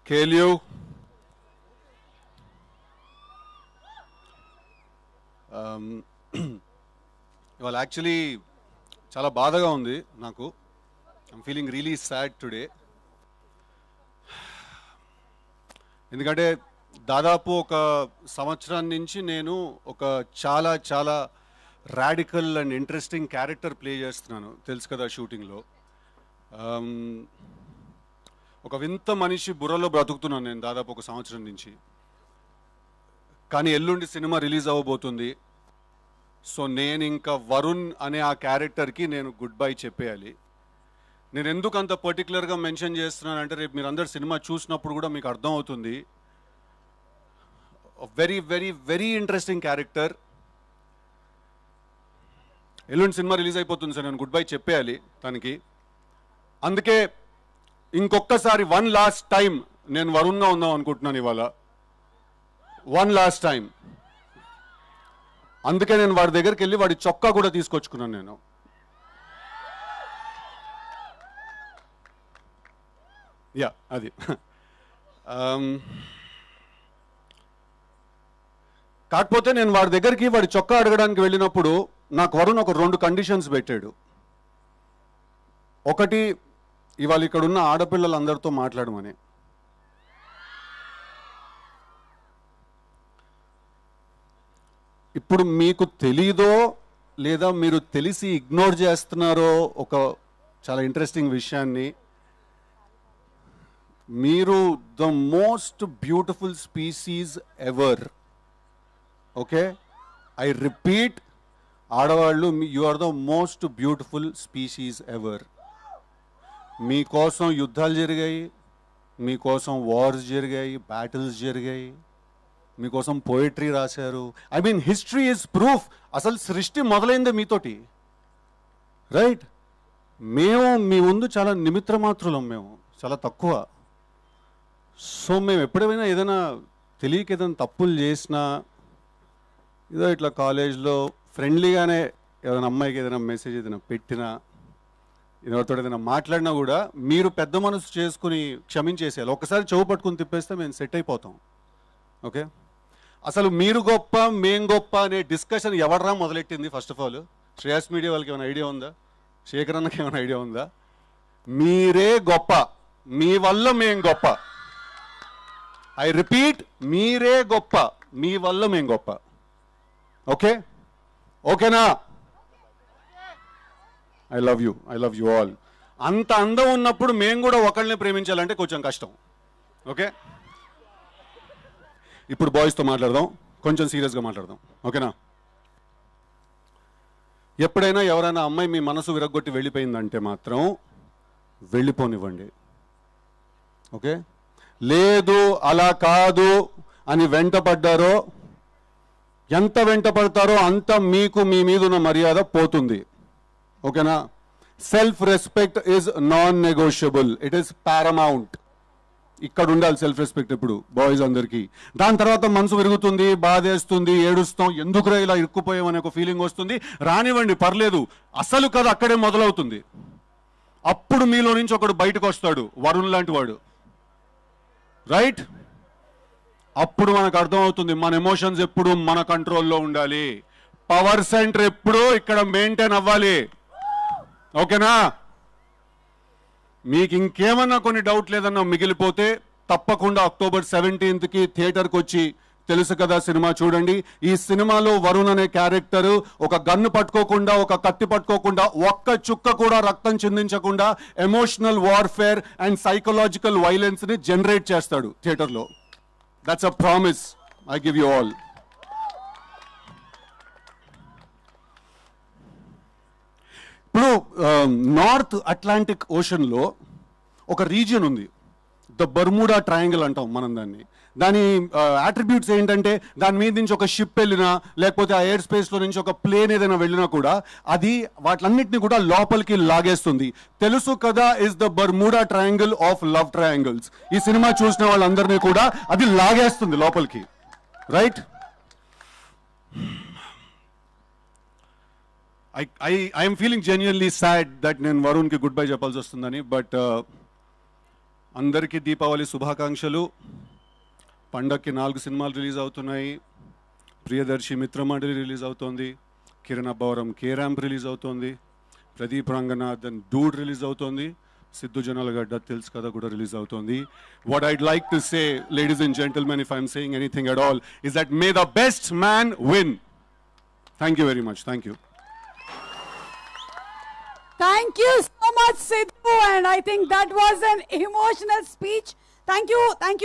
KLU. ఇవాళ actually చాలా బాధగా ఉంది నాకు. I'm feeling really sad today. ఎందుకంటే దాదాపు ఒక సంవత్సరం నుంచి నేను ఒక చాలా చాలా radical and interesting character play చేస్తున్నాను, తెలుసు కదా షూటింగ్లో. ఒక వింత మనిషి బుర్రలో బ్రతుకుతున్నాను నేను దాదాపు ఒక సంవత్సరం నుంచి. కానీ ఎల్లుండి సినిమా రిలీజ్ అవ్వబోతుంది. సో నేను ఇంకా వరుణ్ అనే ఆ క్యారెక్టర్కి నేను గుడ్ బై చెప్పేయాలి. నేను ఎందుకు అంత పర్టికులర్గా మెన్షన్ చేస్తున్నానంటే రేపు మీరు అందరు సినిమా చూసినప్పుడు కూడా మీకు అర్థం అవుతుంది. Very very very interesting character. ఎల్లుండి సినిమా రిలీజ్ అయిపోతుంది సార్, నేను గుడ్ బై చెప్పేయాలి తనకి. అందుకే ఇంకొకసారి వన్ లాస్ట్ టైం నేను వరుణ్గా ఉందాం అనుకుంటున్నాను ఇవాళ, వన్ లాస్ట్ టైం. అందుకే నేను వాడి దగ్గరికి వెళ్ళి వాడి చొక్కా కూడా తీసుకొచ్చుకున్నాను నేను. యా అది కాకపోతే నేను వాడి దగ్గరికి వాడి చొక్కా అడగడానికి వెళ్ళినప్పుడు నాకు వరుణ్ ఒక 2 కండిషన్స్ పెట్టాడు. ఒకటి, ఇవాళ ఇక్కడ ఉన్న ఆడపిల్లలందరితో మాట్లాడమని. ఇప్పుడు మీకు తెలీదో లేదా మీరు తెలిసి ఇగ్నోర్ చేస్తున్నారో ఒక చాలా ఇంట్రెస్టింగ్ విషయాన్ని, మీరు the most beautiful species ever. Okay, I repeat, ఆడవాళ్ళు you are the most beautiful species ever. మీకోసం యుద్ధాలు జరిగాయి, మీకోసం వార్స్ జరిగాయి, బ్యాటిల్స్ జరిగాయి, మీకోసం పోయిటరీ రాశారు. I mean history is proof. అసలు సృష్టి మొదలైందే మీతోటి, రైట్? మేము మీ ముందు చాలా నిమిత్ర మాత్రులం, మేము చాలా తక్కువ. సో మేము ఎప్పుడైనా ఏదైనా తెలియక ఏదైనా తప్పులు చేసినా, ఏదో ఇట్లా కాలేజ్లో ఫ్రెండ్లీగానే ఏదైనా అమ్మాయికి ఏదైనా మెసేజ్ ఏదైనా పెట్టినా, ఎవరితో ఏదైనా మాట్లాడినా కూడా మీరు పెద్ద మనసు చేసుకుని క్షమించేసేయాలి. ఒకసారి చెవు పట్టుకుని తిప్పేస్తే మేము సెట్ అయిపోతాం. ఓకే, అసలు మీరు గొప్ప మేం గొప్ప అనే డిస్కషన్ ఎవడరా మొదలెట్టింది? First of all Shreyas media వాళ్ళకి ఏమైనా ఐడియా ఉందా? శేఖర్ అన్నకి ఏమైనా ఐడియా ఉందా? మీరే గొప్ప, మీ వల్ల మేం గొప్ప. ఐ రిపీట్, మీరే గొప్ప, మీ వల్ల మేం గొప్ప. ఓకే, ఓకేనా? I love you all. అంత అందం ఉన్నప్పుడు మేము కూడా ఒకళ్ళని ప్రేమించాలంటే కొంచెం కష్టం. ఓకే, ఇప్పుడు బాయ్స్తో మాట్లాడదాం, కొంచెం సీరియస్గా మాట్లాడదాం. ఓకేనా? ఎప్పుడైనా ఎవరైనా అమ్మాయి మీ మనసు విరగ్గొట్టి వెళ్ళిపోయిందంటే మాత్రం వెళ్ళిపోనివ్వండి. ఓకే, లేదు అలా కాదు అని వెంటపడ్డారో, ఎంత వెంటపడతారో అంత మీకు మీ మీద ఉన్న మర్యాద పోతుంది. ఓకేనా? Self respect is non negotiable, it is paramount. ఇక్కడ ఉండాలి సెల్ఫ్ రెస్పెక్ట్ ఇప్పుడు బాయ్స్ అందరికీ. దాని తర్వాత మనసు విరుగుతుంది, బాధేస్తుంది, ఏడుస్తాం, ఎందుకురా ఇలా ఇరుక్కుపోయామనే ఒక ఫీలింగ్ వస్తుంది. రానివ్వండి, పర్లేదు. అసలు కథ అక్కడే మొదలవుతుంది. అప్పుడు మీలో నుంచి ఒకడు బయటకు వస్తాడు, వరుణ్ లాంటి వాడు, రైట్? అప్పుడు మనకు అర్థమవుతుంది మన ఎమోషన్స్ ఎప్పుడు మన కంట్రోల్లో ఉండాలి, పవర్ సెంటర్ ఎప్పుడు ఇక్కడ మెయింటైన్ అవ్వాలి. ఓకేనా? మీకు ఇంకేమన్నా కొన్ని డౌట్ లేదన్నా మిగిలిపోతే తప్పకుండా October 17కి థియేటర్కి వచ్చి తెలుసు కదా సినిమా చూడండి. ఈ సినిమాలో వరుణ్ అనే క్యారెక్టర్ ఒక గన్ను పట్టుకోకుండా, ఒక కత్తి పట్టుకోకుండా, ఒక్క చుక్క కూడా రక్తం చిందించకుండా ఎమోషనల్ వార్ఫేర్ అండ్ సైకలాజికల్ వైలెన్స్ని జనరేట్ చేస్తాడు థియేటర్లో. That's a promise I give you all. ఇప్పుడు నార్త్ అట్లాంటిక్ ఓషన్లో ఒక రీజియన్ ఉంది, ద బర్ముడా ట్రయాంగిల్ అంటాం మనం దాన్ని. దాని అట్రిబ్యూట్స్ ఏంటంటే దాని మీద నుంచి ఒక షిప్ వెళ్ళినా, లేకపోతే ఆ ఎయిర్ స్పేస్లో నుంచి ఒక ప్లేన్ ఏదైనా వెళ్ళినా కూడా అది వాటిలన్నింటినీ కూడా లోపలికి లాగేస్తుంది. తెలుసు కదా, is the Bermuda triangle of love triangles. ఈ సినిమా చూసిన వాళ్ళందరినీ కూడా అది లాగేస్తుంది లోపలికి, right? I'm feeling genuinely sad that నేను వరుణ్కి గుడ్ బై చెప్పాల్సి వస్తుందని. బట్ అందరికీ దీపావళి శుభాకాంక్షలు. పండక్కి 4 సినిమాలు రిలీజ్ అవుతున్నాయి. ప్రియదర్శి మిత్రమండలి రిలీజ్ అవుతోంది, Kiran Abbavaram K ramp release అవుతోంది, ప్రదీప్ రంగనాథన్ డూడ్ రిలీజ్ అవుతోంది, సిద్ధు జనాలగడ్డ తెలుసు కదా కూడా రిలీజ్ అవుతోంది. What I'd like to say, ladies and gentlemen, if I'm saying anything at all, is that may the best man win. Thank you very much. Thank you. Thank you so much, Sidhu, and I think that was an emotional speech. Thank you, and